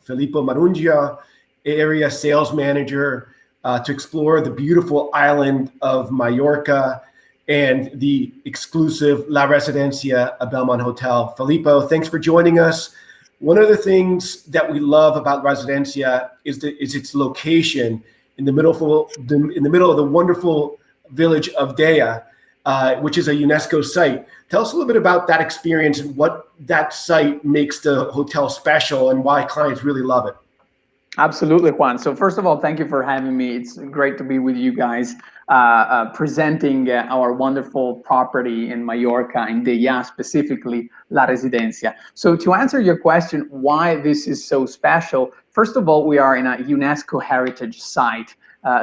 Filippo Marongiu, area sales manager, to explore the beautiful island of Mallorca and the exclusive La Residencia, a Belmond Hotel. Filippo, thanks for joining us. One of the things that we love about Residencia is its location in the middle of the wonderful village of Deia, which is a UNESCO site. Tell us a little bit about that experience and what that site makes the hotel special and why clients really love it. Absolutely, Juan. So first of all, thank you for having me. It's great to be with you guys, presenting our wonderful property in Mallorca, in Deia specifically, La Residencia. So to answer your question, why this is so special, first of all, we are in a UNESCO heritage site.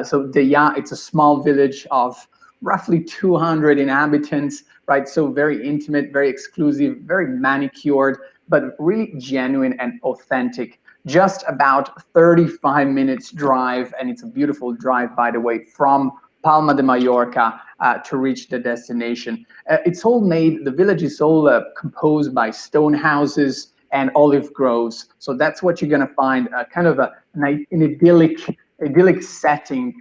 So Deia, it's a small village of roughly 200 inhabitants, right? So very intimate, very exclusive, very manicured, but really genuine and authentic. Just about 35 minutes drive, and it's a beautiful drive, by the way, from Palma de Mallorca to reach the destination. The village is all composed by stone houses and olive groves. So that's what you're gonna find, kind of an idyllic setting,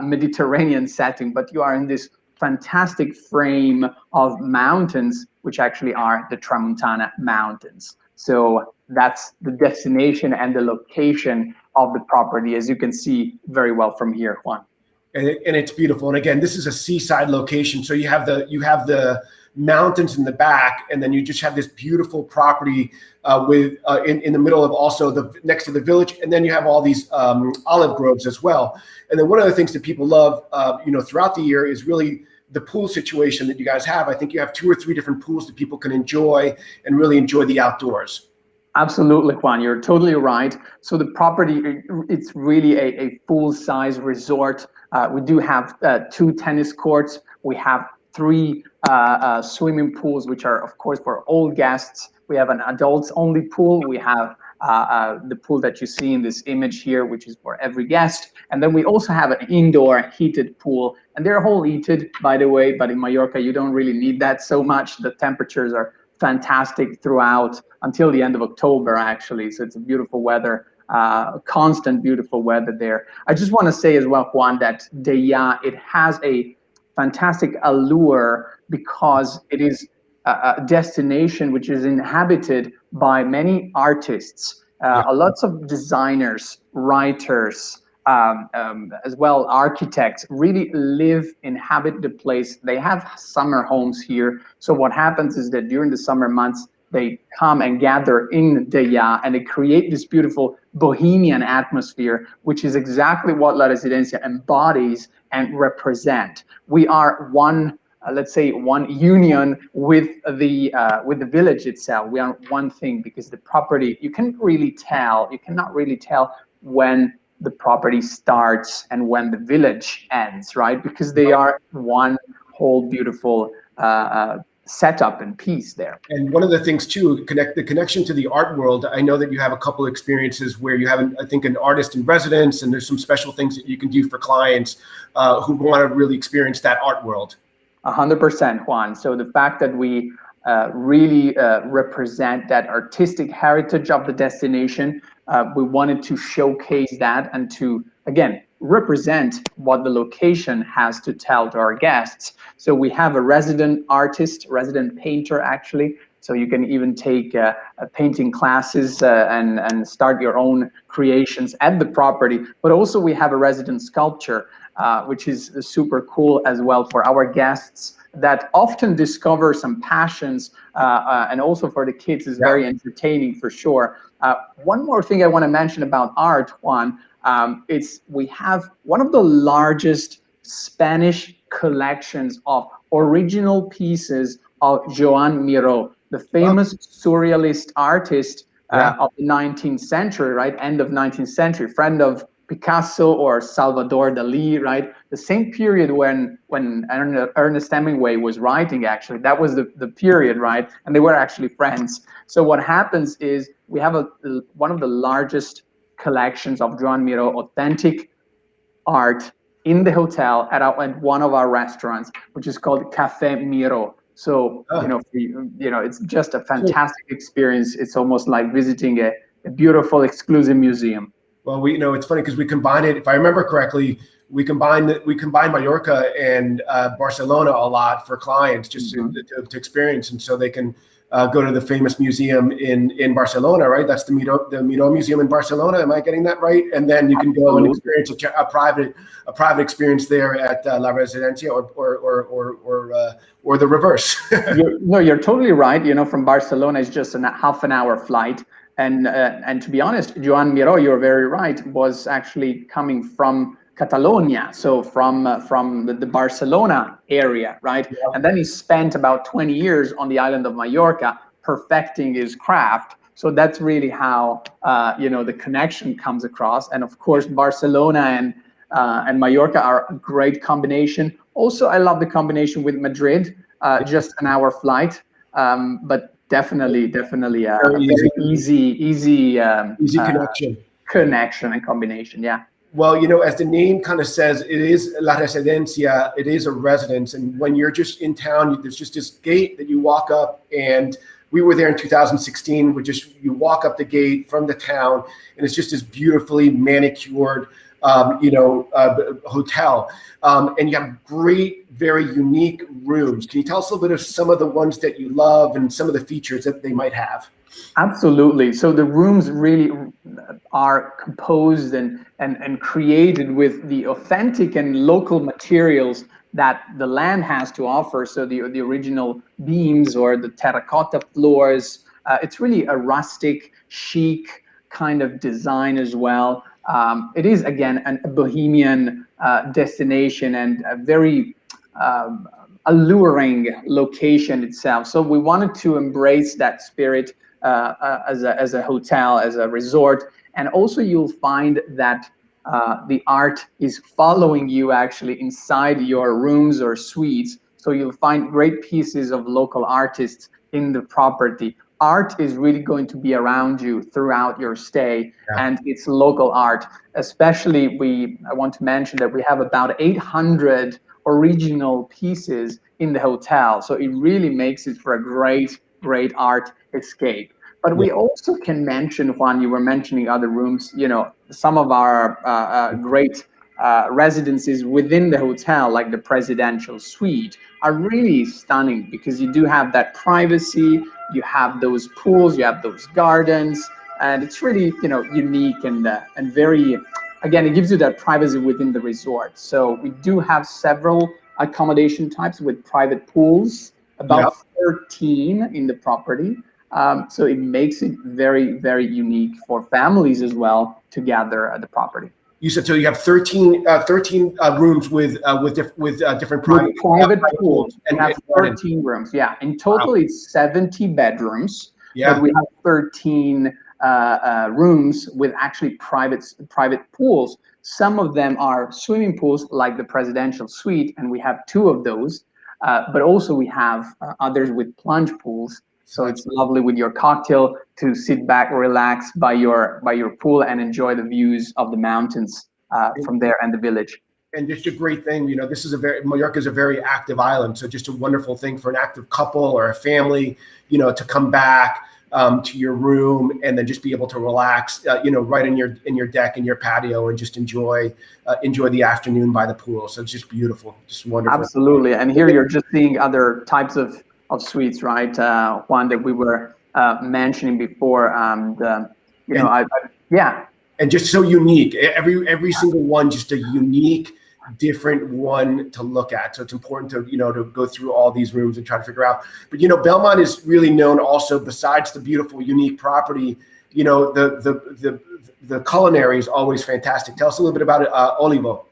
Mediterranean setting, but you are in this fantastic frame of mountains, which actually are the Tramontana Mountains. So that's the destination and the location of the property, as you can see very well from here, Juan. And it's beautiful. And again, this is a seaside location. So you have the mountains in the back, and then you just have this beautiful property in the middle of also next to the village, and then you have all these olive groves as well. And then one of the things that people love, throughout the year is really the pool situation that you guys have. I think you have 2 or 3 different pools that people can enjoy and really enjoy the outdoors. Absolutely, Juan, you're totally right. So the property, it's really a full-size resort. We do have 2 tennis courts. We have 3 swimming pools, which are, of course, for all guests. We have an adults-only pool. We have the pool that you see in this image here, which is for every guest. And then we also have an indoor heated pool. And they're all heated, by the way, but in Mallorca, you don't really need that so much. The temperatures are fantastic throughout until the end of October, actually. So it's a beautiful weather, constant beautiful weather there. I just want to say as well, Juan, that Deia, it has a fantastic allure because it is a destination which is inhabited by many artists, lots of designers, writers, as well architects really inhabit the place. They have summer homes here. So what happens is that during the summer months, they come and gather in Deia, and they create this beautiful bohemian atmosphere, which is exactly what La Residencia embodies and represent. We are one, let's say, one union with the village itself. We are one thing, because the property, you cannot really tell when the property starts and when the village ends, right? Because they are one whole beautiful setup and piece there. And one of the things too, the connection to the art world. I know that you have a couple of experiences where you have, I think, an artist in residence, and there's some special things that you can do for clients who want to really experience that art world. 100%, Juan. So the fact that we really represent that artistic heritage of the destination, we wanted to showcase that and to, again, represent what the location has to tell to our guests. So we have a resident artist, resident painter, actually. So you can even take painting classes and start your own creations at the property. But also we have a resident sculptor, which is super cool as well for our guests that often discover some passions, and also for the kids is very entertaining for sure. One more thing I want to mention about art, Juan, we have one of the largest Spanish collections of original pieces of Joan Miró, the famous surrealist artist of the 19th century, right? End of 19th century, friend of Picasso or Salvador Dali, right? The same period when Ernest Hemingway was writing, actually, that was the period, right? And they were actually friends. So what happens is we have one of the largest collections of Joan Miró authentic art in the hotel at one of our restaurants, which is called Café Miró. So, it's just a fantastic experience. It's almost like visiting beautiful exclusive museum. Well, it's funny because we combine it. If I remember correctly, we combine Mallorca and Barcelona a lot for clients just to experience, and so they can go to the famous museum in Barcelona, right? That's the Miró Museum in Barcelona. Am I getting that right? And then you can go and experience a private experience there at La Residencia, or the reverse. You're totally right. From Barcelona is just a half an hour flight. And to be honest, Joan Miró, you're very right, was actually coming from Catalonia, so from the Barcelona area, right? Yeah. And then he spent about 20 years on the island of Mallorca perfecting his craft. So that's really how the connection comes across. And of course, Barcelona and Mallorca are a great combination. Also, I love the combination with Madrid, just an hour flight, but definitely a very easy connection and combination. Yeah. Well, as the name kind of says, it is La Residencia. It is a residence, and when you're just in town, there's just this gate that you walk up, and we were there in 2016. You walk up the gate from the town, and it's just this beautifully manicured, hotel, and you have great, very unique rooms. Can you tell us a little bit of some of the ones that you love and some of the features that they might have? Absolutely. So the rooms really are composed and created with the authentic and local materials that the land has to offer. So the original beams or the terracotta floors. It's really a rustic, chic kind of design as well. It is, again, a bohemian destination and a very alluring location itself. So we wanted to embrace that spirit as a hotel, as a resort. And also you'll find that the art is following you actually inside your rooms or suites. So you'll find great pieces of local artists in the property. Art is really going to be around you throughout your stay, and it's local art. Especially, I want to mention that we have about 800 original pieces in the hotel. So it really makes it for a great art escape. But we also can mention, Juan, you were mentioning other rooms, some of our great residences within the hotel, like the presidential suite, are really stunning because you do have that privacy, you have those pools, you have those gardens, and it's really, unique and very, again, it gives you that privacy within the resort. So we do have several accommodation types with private pools, about 13 in the property. So it makes it very, very unique for families as well to gather at the property. You said so. You have 13 rooms with different private pools. And have 13 rooms. Yeah. In total, it's 70 bedrooms. Yeah. But we have 13 rooms with actually private pools. Some of them are swimming pools, like the presidential suite, and we have 2 of those. But also we have others with plunge pools. So it's lovely with your cocktail to sit back, relax by your pool, and enjoy the views of the mountains from there and the village. And just a great thing, Mallorca is a very active island. So just a wonderful thing for an active couple or a family, to come back to your room and then just be able to relax, right in your deck, in your patio, and just enjoy the afternoon by the pool. So it's just beautiful, just wonderful. Absolutely. And here you're just seeing other types of suites, right? One that we were mentioning before. And just so unique. Every single one, just a unique, different one to look at. So it's important to to go through all these rooms and try to figure out. But Belmond is really known also, besides the beautiful, unique property. The culinary is always fantastic. Tell us a little bit about it, Olivo.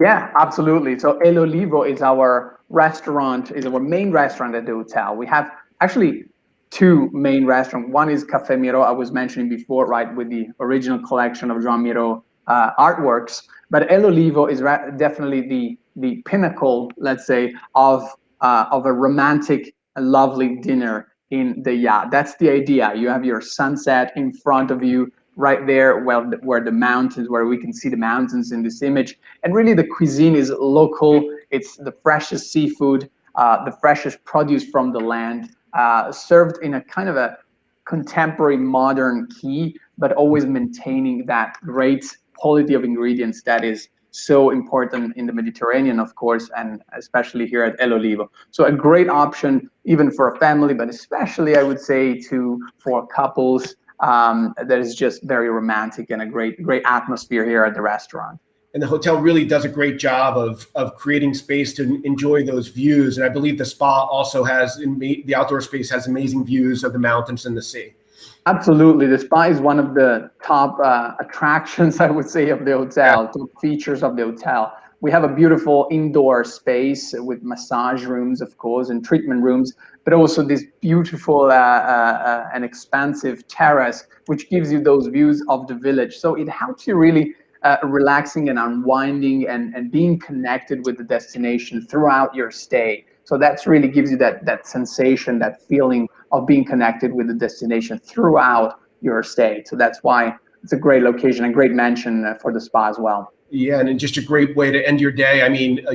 Yeah, absolutely. So El Olivo is our main restaurant at the hotel. We have actually 2 main restaurants. One is Café Miró, I was mentioning before, right, with the original collection of Joan Miró artworks. But El Olivo is definitely the pinnacle, let's say, of a romantic, lovely dinner in Deia. That's the idea. You have your sunset in front of you, right there, where we can see the mountains in this image. And really the cuisine is local. It's the freshest seafood, the freshest produce from the land, served in a kind of contemporary modern key, but always maintaining that great quality of ingredients that is so important in the Mediterranean, of course, and especially here at El Olivo. So a great option even for a family, but especially I would say for couples. That is just very romantic and a great atmosphere here at the restaurant. And the hotel really does a great job of creating space to enjoy those views. And I believe the spa also has, the outdoor space has amazing views of the mountains and the sea. Absolutely. The spa is one of the top attractions, I would say, of the hotel, top features of the hotel. We have a beautiful indoor space with massage rooms, of course, and treatment rooms, but also this beautiful and expansive terrace, which gives you those views of the village. So it helps you really relaxing and unwinding and being connected with the destination throughout your stay. So that's really gives you that sensation, that feeling of being connected with the destination throughout your stay. So that's why it's a great location, a great mention for the spa as well. Yeah, and just a great way to end your day. I mean,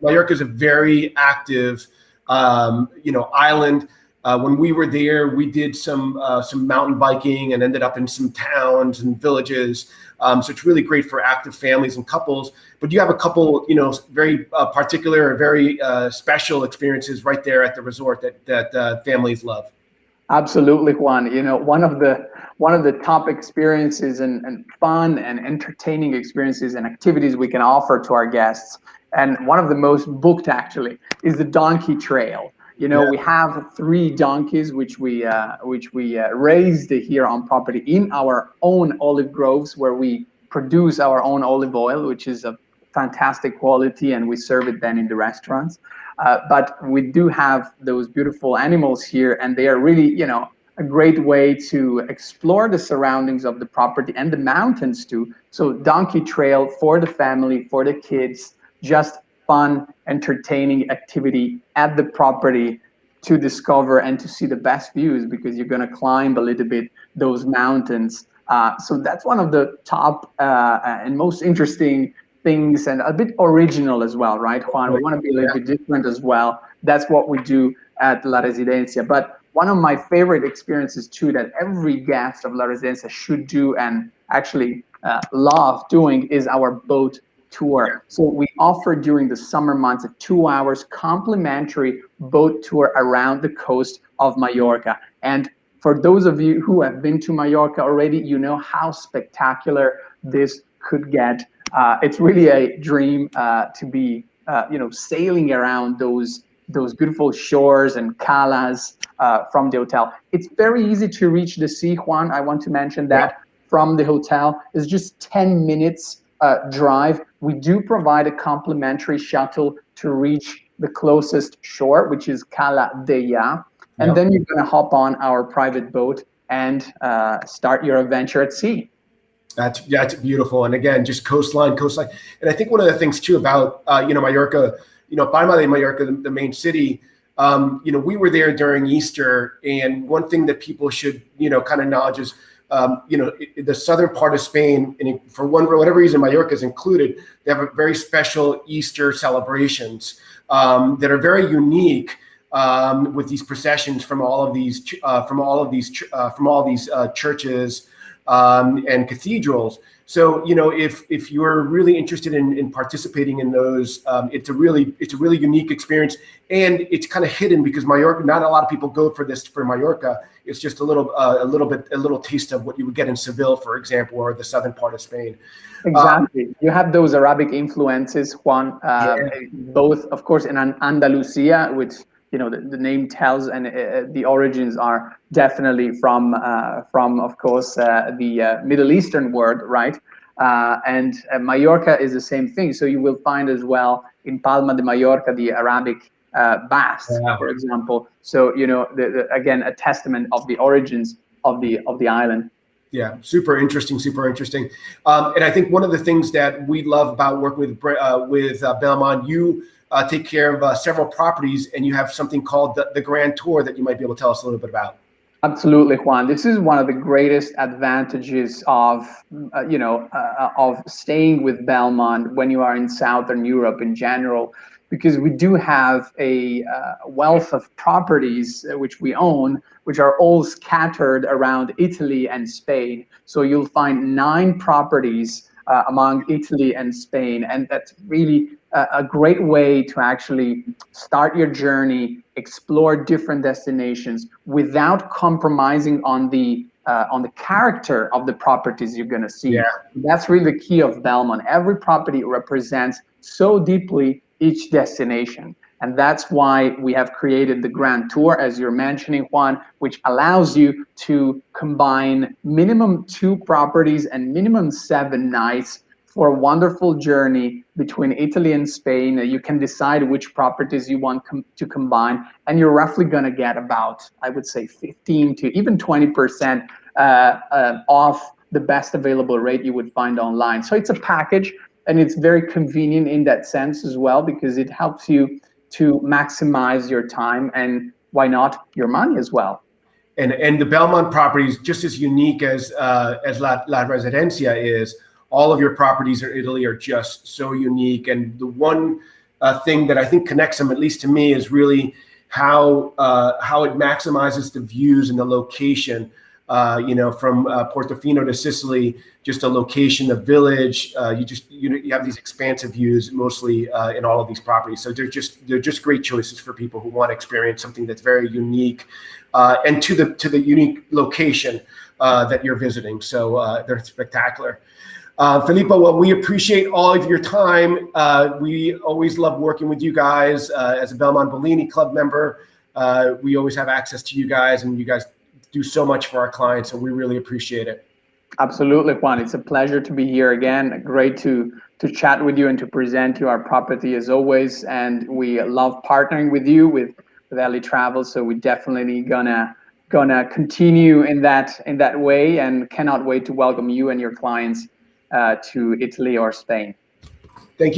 Mallorca is a very active, island. When we were there, we did some mountain biking and ended up in some towns and villages. So it's really great for active families and couples. But you have a couple, very particular, very special experiences right there at the resort that families love. Absolutely, Juan. One of the top experiences and fun and entertaining experiences and activities we can offer to our guests, and one of the most booked actually, is the donkey trail. We have 3 donkeys which we raised here on property in our own olive groves, where we produce our own olive oil, which is of fantastic quality, and we serve it then in the restaurants. But we do have those beautiful animals here, and they are really, a great way to explore the surroundings of the property and the mountains too. So donkey trail for the family, for the kids, just fun, entertaining activity at the property to discover and to see the best views, because you're going to climb a little bit those mountains. So that's one of the top and most interesting things, and a bit original as well, right, Juan? We want to be a little bit different as well. That's what we do at La Residencia. But one of my favorite experiences too, that every guest of La Residencia should do and actually love doing, is our boat tour. So we offer during the summer months a 2 hours complimentary boat tour around the coast of Mallorca. And for those of you who have been to Mallorca already, you know how spectacular this could get. It's really a dream to be, sailing around those beautiful shores and calas from the hotel. It's very easy to reach the sea, Juan. I want to mention that from the hotel. It's just 10 minutes drive. We do provide a complimentary shuttle to reach the closest shore, which is Cala Deia. And then you're going to hop on our private boat and start your adventure at sea. That's beautiful. And again, just coastline. And I think one of the things too about, Mallorca, Palma de Mallorca, the main city, we were there during Easter. And one thing that people should, kind of acknowledge is, the southern part of Spain, and for whatever reason, Mallorca is included, they have a very special Easter celebrations that are very unique, with these processions from all of these churches and cathedrals. So, if you're really interested in participating in those, it's a really unique experience, and it's kind of hidden because Mallorca, not a lot of people go for Mallorca. It's just a little taste of what you would get in Seville, for example, or the southern part of Spain. Exactly. You have those Arabic influences, Juan, both, of course, in Andalusia, which, the name tells, and the origins are definitely from of course, the Middle Eastern world, right? And Mallorca is the same thing. So you will find as well in Palma de Mallorca the Arabic baths, for example. So again, a testament of the origins of the island. Yeah, super interesting. And I think one of the things that we love about working with Belmond, you take care of several properties, and you have something called the Grand Tour that you might be able to tell us a little bit about. Absolutely, Juan. This is one of the greatest advantages of staying with Belmond when you are in Southern Europe in general. because we do have a wealth of properties which we own, which are all scattered around Italy and Spain. So you'll find 9 properties among Italy and Spain, and that's really a great way to actually start your journey, explore different destinations without compromising on the character of the properties you're going to see. Yeah. That's really the key of Belmond. Every property represents so deeply each destination. And that's why we have created the Grand Tour, as you're mentioning, Juan, which allows you to combine minimum 2 properties and minimum 7 nights for a wonderful journey between Italy and Spain. You can decide which properties you want to combine, and you're roughly going to get about, I would say, 15 to even 20% off the best available rate you would find online. So it's a package, and it's very convenient in that sense as well, because it helps you to maximize your time and, why not, your money as well. And the Belmond property is just as unique as La Residencia is. All of your properties in Italy are just so unique. And the one thing that I think connects them, at least to me, is really how it maximizes the views and the location. From Portofino to Sicily, just a location, a village. You have these expansive views mostly in all of these properties. So they're just great choices for people who want to experience something that's very unique and to the unique location that you're visiting. So they're spectacular. Filippo, well, we appreciate all of your time. We always love working with you guys. As a Belmond Bellini Club member, we always have access to you guys, and you guys do so much for our clients, and we really appreciate it. Absolutely, Juan. It's a pleasure to be here again. Great to chat with you and to present you our property as always. And we love partnering with you with Ellie Travel. So we definitely gonna continue in that way, and cannot wait to welcome you and your clients to Italy or Spain.